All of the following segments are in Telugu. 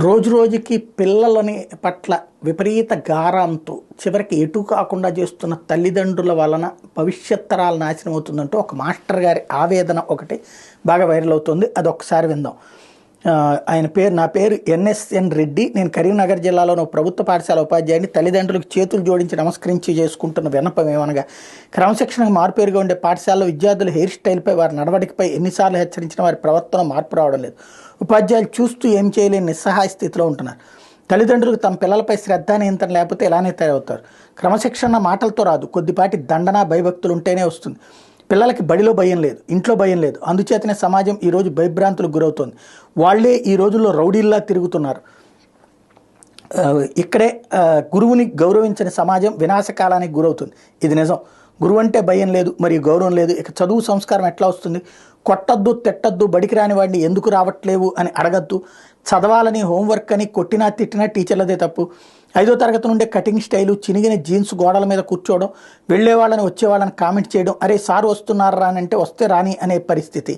రోజు రోజుకి పిల్లలని పట్ల విపరీత గారంతో చివరికి ఎటు కాకుండా చేస్తున్న తల్లిదండ్రుల వలన భవిష్యత్ తరాలు నాశనం అవుతుందంటూ ఒక మాస్టర్ గారి ఆవేదన ఒకటి బాగా వైరల్ అవుతుంది. అది ఒకసారి విందాం. నా పేరు ఎన్ఎస్ఎన్ రెడ్డి. నేను కరీంనగర్ జిల్లాలోని ఒక ప్రభుత్వ పాఠశాల ఉపాధ్యాయుని. తల్లిదండ్రులకు చేతులు జోడించి నమస్కరించి చేసుకుంటున్న విన్నపం ఏమనగా, క్రమశిక్షణకు మారుపేరుగా ఉండే పాఠశాలలో విద్యార్థుల హెయిర్ స్టైల్పై, వారి నడవడికపై ఎన్నిసార్లు హెచ్చరించిన వారి ప్రవర్తన మార్పు రావడం లేదు. ఉపాధ్యాయులు చూస్తూ ఏం చేయలేని నిస్సహాయ స్థితిలో ఉంటున్నారు. తల్లిదండ్రులకు తమ పిల్లలపై శ్రద్ధ నియంత్రణ లేకపోతే ఇలానే తయారవుతారు. క్రమశిక్షణ మాటలతో రాదు, కొద్దిపాటి దండన భయభక్తులు ఉంటేనే వస్తుంది. పిల్లలకి బడిలో భయం లేదు, ఇంట్లో భయం లేదు. అందుచేతనే సమాజం ఈరోజు భయభ్రాంతులకు గురవుతుంది. వాళ్లే ఈ రోజుల్లో రౌడీల్లా తిరుగుతున్నారు. ఇక్కడే గురువుని గౌరవించని సమాజం వినాశకాలానికి గురవుతుంది. ఇది నిజం. గురువు అంటే భయం లేదు, మరియు గౌరవం లేదు. ఇక చదువు సంస్కారం ఎట్లా వస్తుంది? కొట్టద్దు, తిట్టద్దు, బడికి రాని వాడిని ఎందుకు రావట్లేవు అని అడగద్దు. చదవాలని, హోంవర్క్ అని కొట్టినా తిట్టినా టీచర్లదే తప్పు. 5వ తరగతి నుండే కటింగ్ స్టైలు, చినిగిన జీన్స్ గోడల మీద కూర్చోవడం, వెళ్ళేవాళ్ళని వచ్చేవాళ్ళని కామెంట్ చేయడం, అరే సార్ వస్తున్నారా అని అంటే వస్తే రాని అనే పరిస్థితి.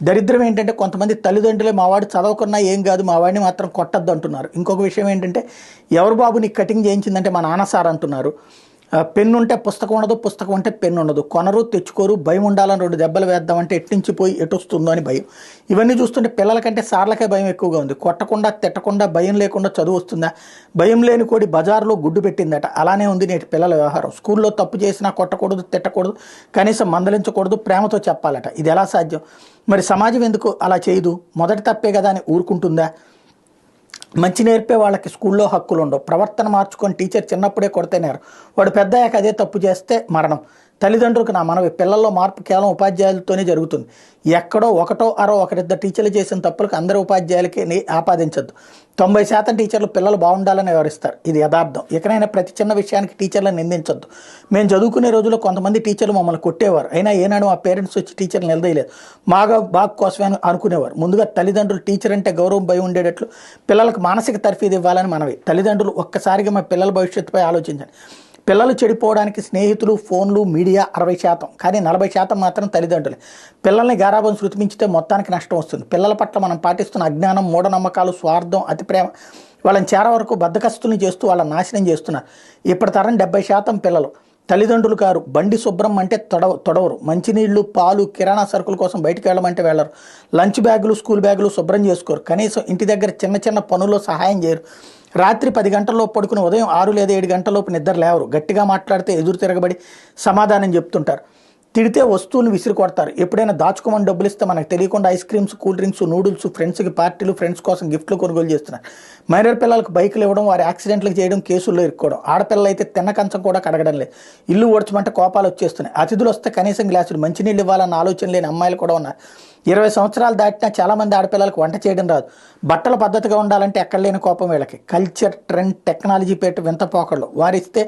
దరిద్రం ఏంటంటే కొంతమంది తల్లిదండ్రులే మావాడు చదవకున్నా ఏం కాదు, మా వాడిని మాత్రం కొట్టద్దు అంటున్నారు. ఇంకొక విషయం ఏంటంటే, ఎవరు బాబు నీకు కటింగ్ చేయించిందంటే మా నాన్న సార్ అంటున్నారు. పెన్ను ఉంటే పుస్తకం ఉండదు, పుస్తకం ఉంటే పెన్ను ఉండదు. కొనరు, తెచ్చుకోరు. భయం ఉండాలని 2 దెబ్బలు వేద్దామంటే ఎట్నుంచి పోయి ఎటు వస్తుందో అని భయం. ఇవన్నీ చూస్తుంటే పిల్లలకంటే సార్లకే భయం ఎక్కువగా ఉంది. కొట్టకుండా, తిట్టకుండా, భయం లేకుండా చదువు వస్తుందా? భయం లేని కోడి బజార్లో గుడ్డు పెట్టిందట. అలానే ఉంది నేటి పిల్లల వ్యవహారం. స్కూల్లో తప్పు చేసినా కొట్టకూడదు, తిట్టకూడదు, కనీసం మందలించకూడదు, ప్రేమతో చెప్పాలట. ఇది ఎలా సాధ్యం? మరి సమాజం ఎందుకు అలా చేయదు? మొదటి తప్పే కదా అని ఊరుకుంటుందా? మంచి నేర్పే వాళ్ళకి స్కూల్లో హక్కులు ఉండవు. ప్రవర్తన మార్చుకొని టీచర్ చిన్నప్పుడే కొడితేనేరు, వాడు పెద్దయ్యాక అదే తప్పు చేస్తే మరణం. తల్లిదండ్రులకు నా మనవి, పిల్లల్లో మార్పు కేవలం ఉపాధ్యాయులతోనే జరుగుతుంది. ఎక్కడో ఒకటో అరో ఒకరిద్దరు టీచర్లు చేసిన తప్పులకు అందరూ ఉపాధ్యాయులకి ఆపాదించద్దు. 90% టీచర్లు పిల్లలు బాగుండాలని వివరిస్తారు. ఇది యథార్థం. ఎక్కడైనా ప్రతి చిన్న విషయానికి టీచర్లను నిందించొద్దు. మేము చదువుకునే రోజుల్లో కొంతమంది టీచర్లు మమ్మల్ని కొట్టేవారు. అయినా ఏనాడు మా పేరెంట్స్ వచ్చి టీచర్లు నిలదీయలేదు. బాగు కోసమే అనుకునేవారు. ముందుగా తల్లిదండ్రులు టీచర్ అంటే గౌరవం, భయం ఉండేటట్లు పిల్లలకు మానసిక తర్ఫీదు ఇవ్వాలని మనవి. తల్లిదండ్రులు ఒక్కసారిగా మా పిల్లల భవిష్యత్తుపై ఆలోచించండి. పిల్లలు చెడిపోవడానికి స్నేహితులు, ఫోన్లు, మీడియా 60%, కానీ 40% మాత్రం తల్లిదండ్రులే. పిల్లల్ని గారాబం శృతిమించితే మొత్తానికి నష్టం వస్తుంది. పిల్లల పట్ల మనం పాటిస్తున్న అజ్ఞానం, మూఢనమ్మకాలు, స్వార్థం, అతి ప్రేమ వాళ్ళని చేర వరకు బద్ధకస్తుల్ని చేస్తూ వాళ్ళని నాశనం చేస్తున్నారు. ఇప్పటి తరం 70% పిల్లలు. తల్లిదండ్రులు కారు. బండి శుభ్రం అంటే తొడవరు. మంచినీళ్లు, పాలు, కిరాణా సరుకుల కోసం బయటకు వెళ్ళమంటే వెళ్ళరు. లంచ్ బ్యాగులు, స్కూల్ బ్యాగులు శుభ్రం చేసుకోరు. కనీసం ఇంటి దగ్గర చిన్న చిన్న పనుల్లో సహాయం చేయరు. రాత్రి 10 గంటల్లోపు పడుకుని ఉదయం 6 లేదా 7 గంటలలోపు నిద్ర లేవరు. గట్టిగా మాట్లాడితే ఎదురు తిరగబడి సమాధానం చెప్తుంటారు. తిడితే వస్తువులు విసిరి కొడతారు. ఎప్పుడైనా దాచుకోమని డబ్బులు ఇస్తే మనకు తెలియకుండా ice creams, cool drinks, noodles, ఫ్రెండ్స్కి పార్టీలు, ఫ్రెండ్స్ కోసం గిఫ్ట్లు కొనుగోలు చేస్తున్నారు. మైనర్ పిల్లలకు బైకులు ఇవ్వడం, వారి యాక్సిడెంట్లకు చేయడం, కేసుల్లో ఇరుక్కోవడం. ఆడపిల్లలు అయితే తిన్న కంచం కూడా కడగడం లేదు. ఇల్లు ఓడ్చమంటే కోపాలు వచ్చేస్తున్నాయి. అతిథులు వస్తే కనీసం గ్లాసులు మంచినీళ్ళు ఇవ్వాలన్న ఆలోచన లేని అమ్మాయిలు కూడా ఉన్నారు. 20 సంవత్సరాలు దాటినా చాలామంది ఆడపిల్లలకు వంట చేయడం రాదు. బట్టలు పద్ధతిగా ఉండాలంటే ఎక్కడ లేని కోపం వీళ్ళకి. కల్చర్, ట్రెండ్, టెక్నాలజీ పేట వింత పోకళ్ళు. వారిస్తే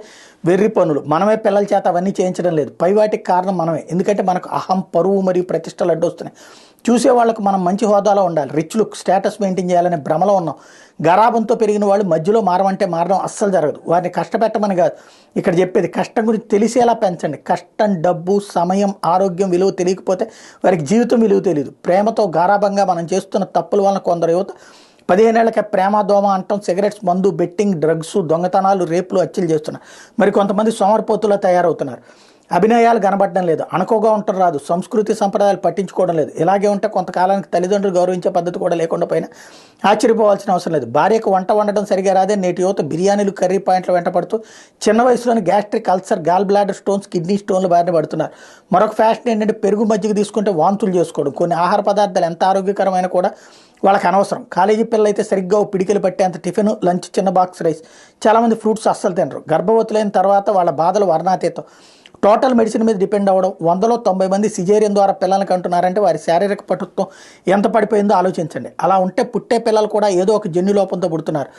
వెర్రి పనులు. మనమే పిల్లల చేత అవన్నీ చేయించడం లేదు. పై వాటికి కారణం మనమే. ఎందుకంటే మనకు అహం, పరువు మరియు ప్రతిష్టలు అడ్డొస్తున్నాయి. చూసే వాళ్ళకు మనం మంచి హోదాలో ఉండాలి, రిచ్ లుక్, స్టేటస్ మెయింటైన్ చేయాలనే భ్రమలో ఉన్నాం. గరాబంతో పెరిగిన వాళ్ళు మధ్యలో మారమంటే మారడం అస్సలు జరగదు. వారిని కష్టపెట్టమని కాదు ఇక్కడ చెప్పేది, కష్టం గురించి తెలిసేలా పెంచండి. కష్టం, డబ్బు, సమయం, ఆరోగ్యం విలువ తెలియకపోతే వారికి జీవితం విలువ తెలియదు. ప్రేమతో గారాబంగా మనం చేస్తున్న తప్పుల వలన కొందరు యువత 15 ఏళ్లకే ప్రేమ, దోమ అంటాం, సిగరెట్స్, మందు, బెట్టింగ్, డ్రగ్స్, దొంగతనాలు, రేపులు, హత్యలు చేస్తున్నారు. మరి కొంతమంది సోమరిపోతులా తయారవుతున్నారు. అభినయాలు కనబడడం లేదు, అనుకోగా ఉండటం రాదు, సంస్కృతి సంప్రదాయాలు పట్టించుకోవడం లేదు. ఇలాగే ఉంటే కొంతకాలానికి తల్లిదండ్రులు గౌరవించే పద్ధతి కూడా లేకుండా పైన ఆశ్చర్యపోవాల్సిన అవసరం లేదు. భార్యకు వంట వండడం సరిగా రాదే నేటి యువత బిర్యానీలు, కర్రీ పాయింట్లు వెంటపడుతూ చిన్న వయసులోని gastric ulcer, gall bladder stones, kidney స్టోన్లు బారిన పడుతున్నారు. మరొక ఫ్యాషన్ ఏంటంటే పెరుగు, మజ్జిగ తీసుకుంటే వాంతులు చేసుకోవడం. కొన్ని ఆహార పదార్థాలు ఎంత ఆరోగ్యకరమైన కూడా వాళ్ళకి అనవసరం. కాలేజీ పిల్లలు అయితే సరిగ్గా పిడికిలు పట్టేంత టిఫిన్, లంచ్, చిన్న బాక్స్ రైస్. చాలామంది ఫ్రూట్స్ అస్సలు తినరు. గర్భవతులైన తర్వాత వాళ్ళ బాధలు వర్ణాతీతం. టోటల్ మెడిసిన్ మీద డిపెండ్ అవ్వడం. 100లో 90 మంది సిజేరియన్ ద్వారా పిల్లలకి అంటున్నారంటే వారి శారీరక పటుత్వం ఎంత పడిపోయిందో ఆలోచించండి. అలా ఉంటే పుట్టే పిల్లలు కూడా ఏదో ఒక జన్యు లోపంతో పుడుతున్నారు.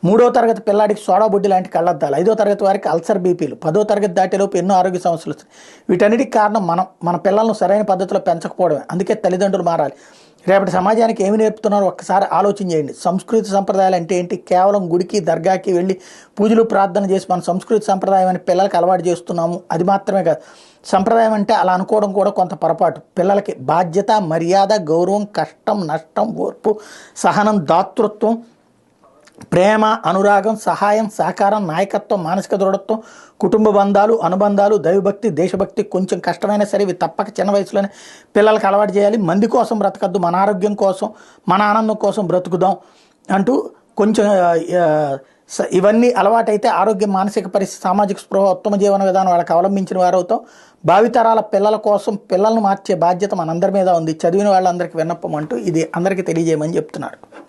3వ తరగతి పిల్లాడికి సోడా బుడ్డి లాంటి కళ్ళద్దాలు, 5వ తరగతి వారికి అల్సర్, బీపీలు, 10వ తరగతి దాటేలోపు ఎన్నో ఆరోగ్య సమస్యలు వస్తాయి. వీటన్నిటికి కారణం మన పిల్లలను సరైన పద్ధతిలో పెంచకపోవడమే. అందుకే తల్లిదండ్రులు మారాలి. రేపటి సమాజానికి ఏమి నేర్పుతున్నారో ఒక్కసారి ఆలోచన చేయండి. సంస్కృతి సంప్రదాయాలు అంటే ఏంటి? కేవలం గుడికి, దర్గాకి వెళ్ళి పూజలు, ప్రార్థన చేసి మన సంస్కృతి సంప్రదాయం అని పిల్లలకి అలవాటు చేస్తున్నాము. అది మాత్రమే కాదు, సంప్రదాయం అంటే అలా అనుకోవడం కూడా కొంత పొరపాటు. పిల్లలకి బాధ్యత, మర్యాద, గౌరవం, కష్టం, నష్టం, ఓర్పు, సహనం, దాతృత్వం, ప్రేమ, అనురాగం, సహాయం, సహకారం, నాయకత్వం, మానసిక దృఢత్వం, కుటుంబ బంధాలు, అనుబంధాలు, దైవభక్తి, దేశభక్తి కొంచెం కష్టమైనా సరే ఇవి తప్పక చిన్న వయసులోనే పిల్లలకు అలవాటు చేయాలి. మంది కోసం బ్రతకద్దు, మన ఆరోగ్యం కోసం, మన ఆనందం కోసం బ్రతుకుదాం అంటూ కొంచెం ఇవన్నీ అలవాటైతే ఆరోగ్యం, మానసిక పరిస్థితి, సామాజిక స్పృహ, ఉత్తమ జీవన విధానం వాళ్ళకి అవలంబించిన వారు అవుతాం. భావితరాల పిల్లల కోసం పిల్లలను మార్చే బాధ్యత మనందరి మీద ఉంది. చదివిన వాళ్ళందరికీ విన్నపం అంటూ ఇది అందరికీ తెలియజేయమని చెప్తున్నారు.